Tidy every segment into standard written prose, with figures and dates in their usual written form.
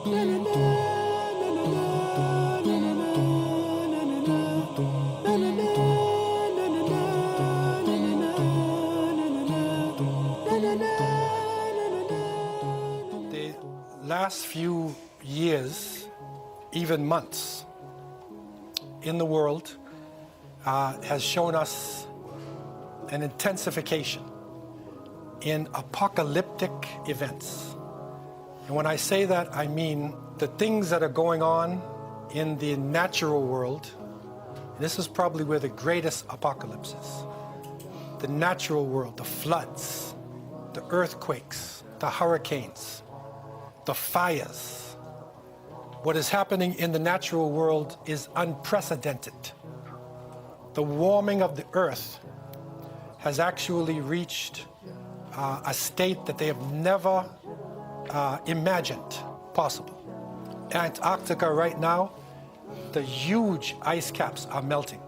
The last few years, even months, in the world has shown us an intensification in apocalyptic events. And when I say that, I mean the things that are going on in the natural world. This is probably where the greatest apocalypse is. The natural world, the floods, the earthquakes, the hurricanes, the fires. What is happening in the natural world is unprecedented. The warming of the earth has actually reached a state that they have never imagined possible. Antarctica right now, the huge ice caps are melting.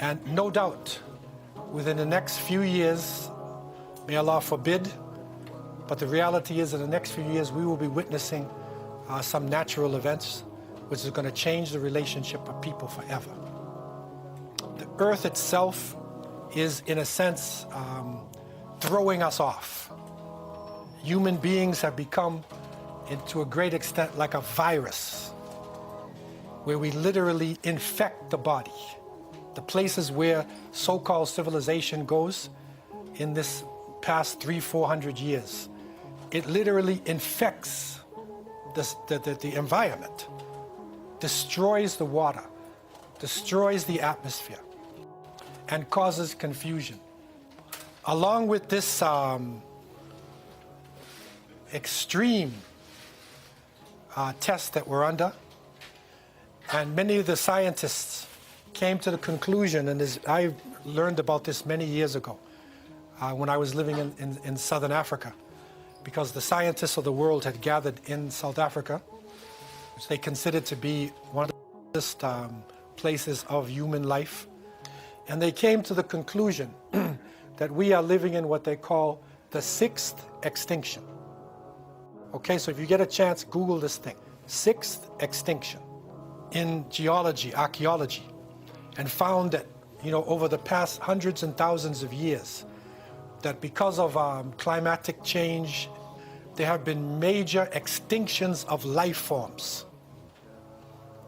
And no doubt, within the next few years, may Allah forbid, but the reality is in the next few years we will be witnessing some natural events which is going to change the relationship of people forever. The earth itself is, in a sense, throwing us off. Human beings have become, to a great extent, like a virus, where we literally infect the body. The places where so-called civilization goes in this past 300-400 years, it literally infects the environment, destroys the water, destroys the atmosphere, and causes confusion. Along with this extreme test that we're under, and many of the scientists came to the conclusion, and I learned about this many years ago when I was living in Southern Africa, because the scientists of the world had gathered in South Africa, which they considered to be one of the oldest places of human life. And they came to the conclusion that we are living in what they call the 6th extinction. Okay, so if you get a chance, Google this thing. 6th extinction in geology, archaeology, and found that, over the past hundreds and thousands of years, that because of climatic change, there have been major extinctions of life forms.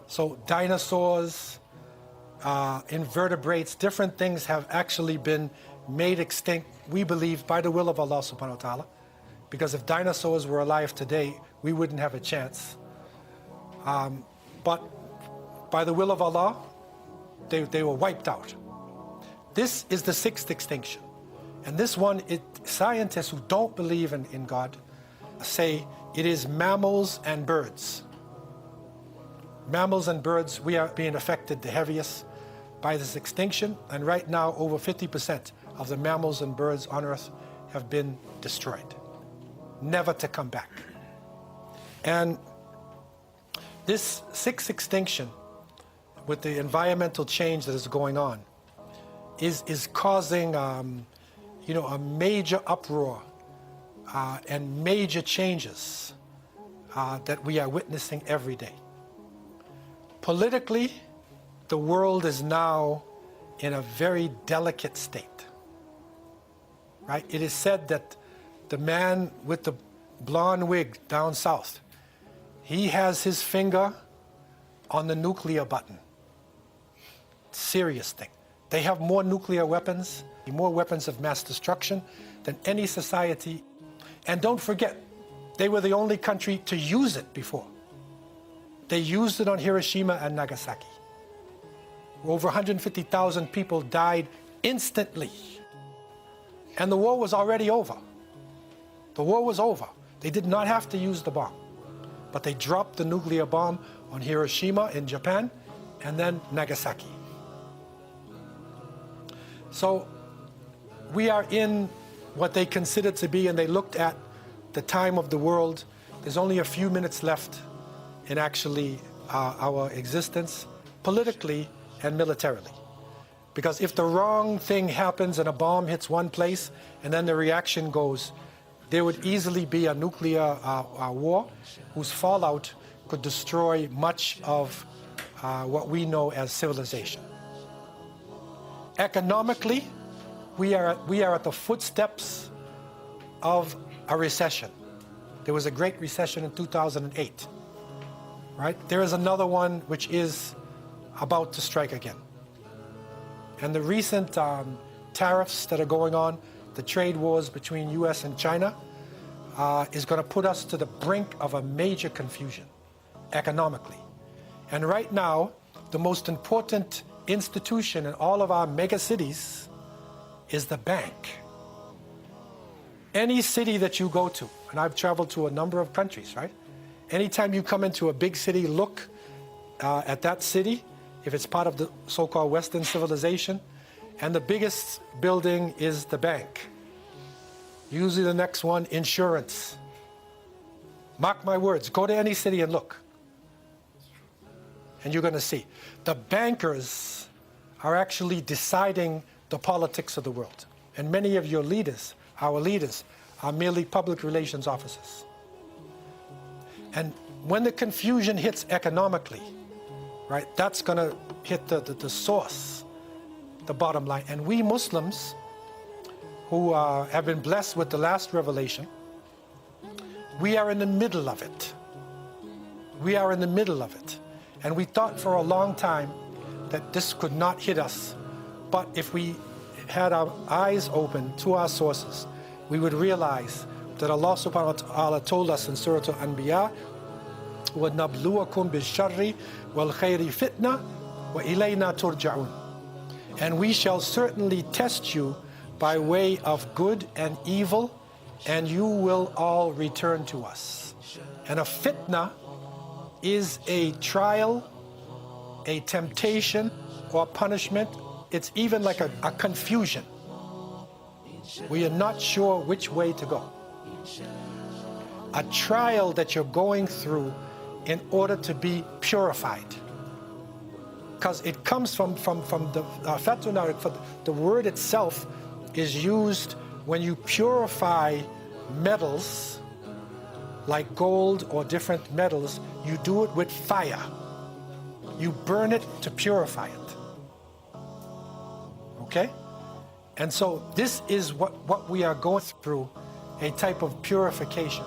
So dinosaurs, invertebrates, different things have actually been made extinct, we believe, by the will of Allah subhanahu wa ta'ala. Because if dinosaurs were alive today, we wouldn't have a chance. But by the will of Allah, they were wiped out. This is the 6th extinction. And this one, scientists who don't believe in God say it is mammals and birds. Mammals and birds, we are being affected the heaviest by this extinction. And right now, over 50% of the mammals and birds on Earth have been destroyed, never to come back. And this 6th extinction, with the environmental change that is going on, is causing a major uproar and major changes that we are witnessing every day. Politically, the world is now in a very delicate state, right? It is said that the man with the blonde wig down south, he has his finger on the nuclear button. Serious thing. They have more nuclear weapons, more weapons of mass destruction than any society. And don't forget, they were the only country to use it before. They used it on Hiroshima and Nagasaki. Over 150,000 people died instantly. And the war was already over. The war was over. They did not have to use the bomb. But they dropped the nuclear bomb on Hiroshima in Japan and then Nagasaki. So we are in what they considered to be, and they looked at the time of the world. There's only a few minutes left in actually our existence, politically and militarily. Because if the wrong thing happens and a bomb hits one place and then the reaction goes there would easily be a nuclear war whose fallout could destroy much of what we know as civilization. Economically, we are at the footsteps of a recession. There was a great recession in 2008, right? There is another one which is about to strike again. And the recent tariffs that are going on, the trade wars between US and China, is going to put us to the brink of a major confusion economically. And right now, the most important institution in all of our mega cities is the bank. Any city that you go to, and I've traveled to a number of countries, right? Anytime you come into a big city, look at that city, if it's part of the so-called Western civilization, and the biggest building is the bank. Usually the next one, insurance. Mark my words, go to any city and look. And you're going to see. The bankers are actually deciding the politics of the world. And many of your leaders, our leaders, are merely public relations officers. And when the confusion hits economically, right, that's going to hit the source, the bottom line. And we Muslims, who have been blessed with the last revelation, we are in the middle of it. We are in the middle of it. And we thought for a long time that this could not hit us. But if we had our eyes open to our sources, we would realize that Allah subhanahu wa ta'ala told us in Surah Al-Anbiya, وَنَبْلُوَكُمْ بِالشَّرِّ وَالْخَيْرِ فِتْنَةً وَإِلَيْنَا تُرْجَعُونَ. And we shall certainly test you by way of good and evil, and you will all return to us. And a fitna is a trial, a temptation, or punishment. It's even like a confusion. We are not sure which way to go. A trial that you're going through in order to be purified. Because it comes from the FITNAH, the word itself is used when you purify metals like gold or different metals. You do it with fire. You burn it to purify it. Okay? And so this is what we are going through, a type of purification.